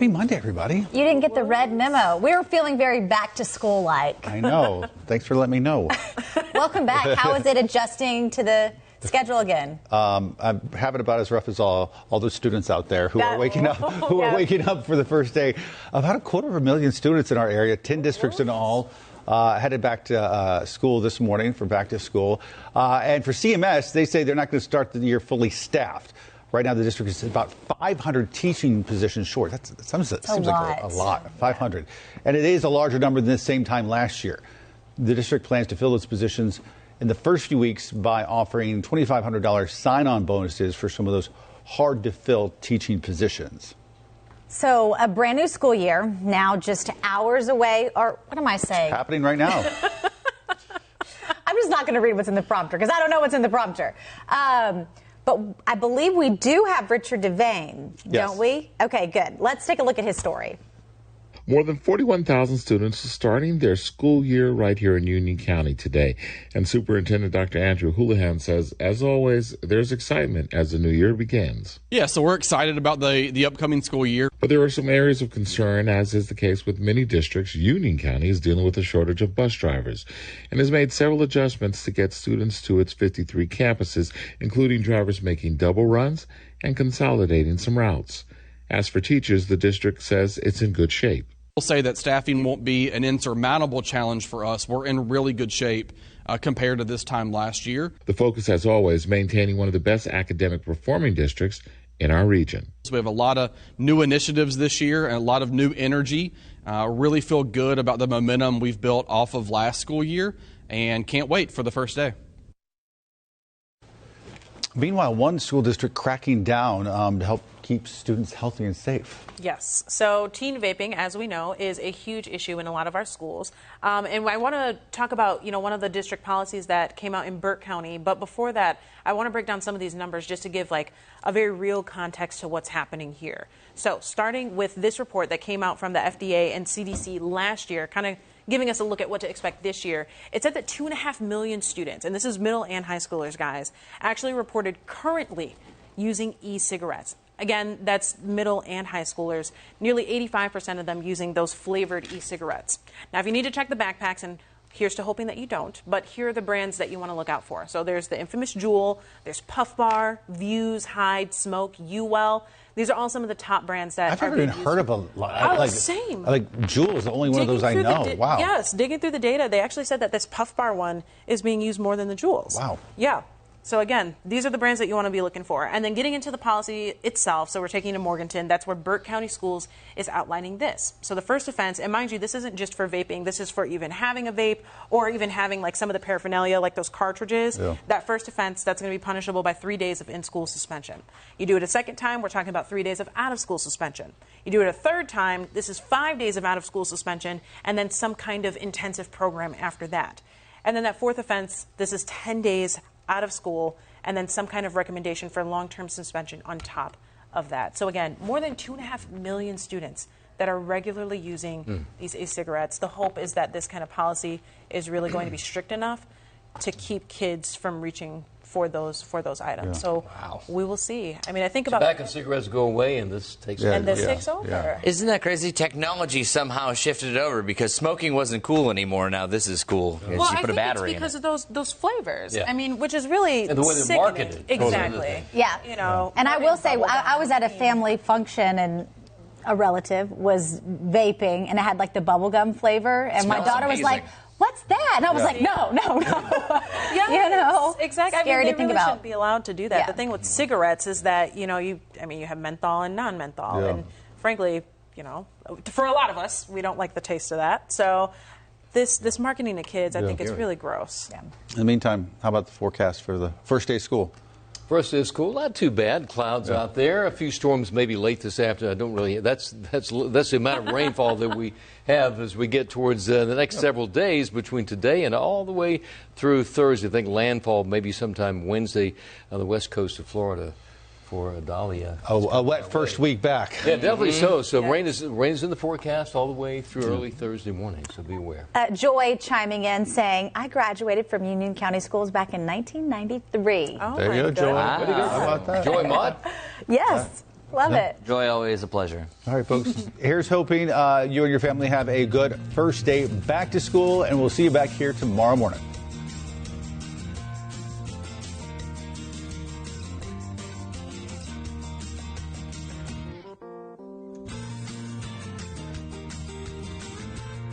Happy Monday, everybody. You didn't get the red memo. We were feeling very back to school like. I know. Thanks for letting me know. Welcome back. How is it adjusting to the schedule again? I'm having about as rough as all those students out there who are waking up waking up for the first day. About 250,000 students in our area, 10 districts in all. Headed back to school this morning for back to school. And for CMS, they say they're not going to start the year fully staffed. Right now, the district is about 500 teaching positions short. That seems like a lot, 500. And it is a larger number than the same time last year. The district plans to fill those positions in the first few weeks by offering $2,500 sign-on bonuses for some of those hard-to-fill teaching positions. So a brand new school year, now just hours away, or what am I saying? It's happening right now. I'm just not going to read what's in the prompter because I don't know what's in the prompter. But I believe we do have Richard DeVayne, don't we? Okay, good. Let's take a look at his story. More than 41,000 students are starting their school year right here in Union County today. And Superintendent Dr. Andrew Houlihan says, as always, there's excitement as the new year begins. Yeah, so we're excited about the upcoming school year. But there are some areas of concern, as is the case with many districts. Union County is dealing with a shortage of bus drivers and has made several adjustments to get students to its 53 campuses, including drivers making double runs and consolidating some routes. As for teachers, the district says it's in good shape. We'll say that staffing won't be an insurmountable challenge for us. We're in really good shape compared to this time last year. The focus, as always, maintaining one of the best academic performing districts in our region. So we have a lot of new initiatives this year and a lot of new energy. Really feel good about the momentum we've built off of last school year and can't wait for the first day. Meanwhile, one school district cracking down to help keep students healthy and safe. Yes. So teen vaping, as we know, is a huge issue in a lot of our schools. And I want to talk about, one of the district policies that came out in Burke County. But before that, I want to break down some of these numbers just to give a very real context to what's happening here. So starting with this report that came out from the FDA and CDC last year, kind of giving us a look at what to expect this year. It said that 2.5 million students, and this is middle and high schoolers, guys, actually reported currently using e-cigarettes. Again, that's middle and high schoolers, nearly 85% of them using those flavored e-cigarettes. Now, if you need to check the backpacks, and here's to hoping that you don't, but here are the brands that you want to look out for. So there's the infamous Juul, there's Puff Bar, Views, Hyde, Smoke, U-Well. These are all some of the top brands that I've never even heard of a lot. Oh, same. Like Juul is the only one of those I know. Wow. Yes, digging through the data, they actually said that this Puff Bar one is being used more than the Juuls. Wow. Yeah. So again, these are the brands that you want to be looking for. And then getting into the policy itself, so we're taking to Morganton, that's where Burke County Schools is outlining this. So the first offense, and mind you, this isn't just for vaping, this is for even having a vape or even having some of the paraphernalia, like those cartridges. Yeah. That first offense, that's going to be punishable by 3 days of in-school suspension. You do it a second time, we're talking about 3 days of out-of-school suspension. You do it a third time, this is 5 days of out-of-school suspension, and then some kind of intensive program after that. And then that fourth offense, this is 10 days out of school, and then some kind of recommendation for long-term suspension on top of that. So again, more than 2.5 million students that are regularly using these e-cigarettes. The hope is that this kind of policy is really going to be strict enough to keep kids from reaching for those items. Yeah. So we will see. I mean, I think about tobacco and cigarettes go away, and this takes over. And this takes over. Yeah. Isn't that crazy? Technology somehow shifted it over because smoking wasn't cool anymore. Now this is cool. Well, you put a battery it's because in of those flavors. Yeah. I mean, which is really and the way they market it. Exactly. Yeah. And I will say, I was at a family function and a relative was vaping, and it had the bubblegum flavor, and my daughter was like, "What's that?" And I was like, no. Yeah, exactly. Scary to think about. Shouldn't be allowed to do that. Yeah. The thing with cigarettes is that you have menthol and non-menthol, and frankly, for a lot of us, we don't like the taste of that. So this marketing to kids, I think, is really gross. Yeah. In the meantime, how about the forecast for the first day of school? First day of school, not too bad. Clouds out there. A few storms maybe late this afternoon. I don't really. That's the amount of rainfall that we have as we get towards the next several days between today and all the way through Thursday. I think landfall maybe sometime Wednesday on the west coast of Florida for Dahlia. A wet first week back. Yeah, definitely so. So rain is in the forecast all the way through early Thursday morning, so be aware. Joy chiming in saying, I graduated from Union County Schools back in 1993. Oh, there you go, Joy. Wow. How about that? Joy Mott? Yes. Love it. Joy, always a pleasure. All right, folks. Here's hoping you and your family have a good first day back to school, and we'll see you back here tomorrow morning.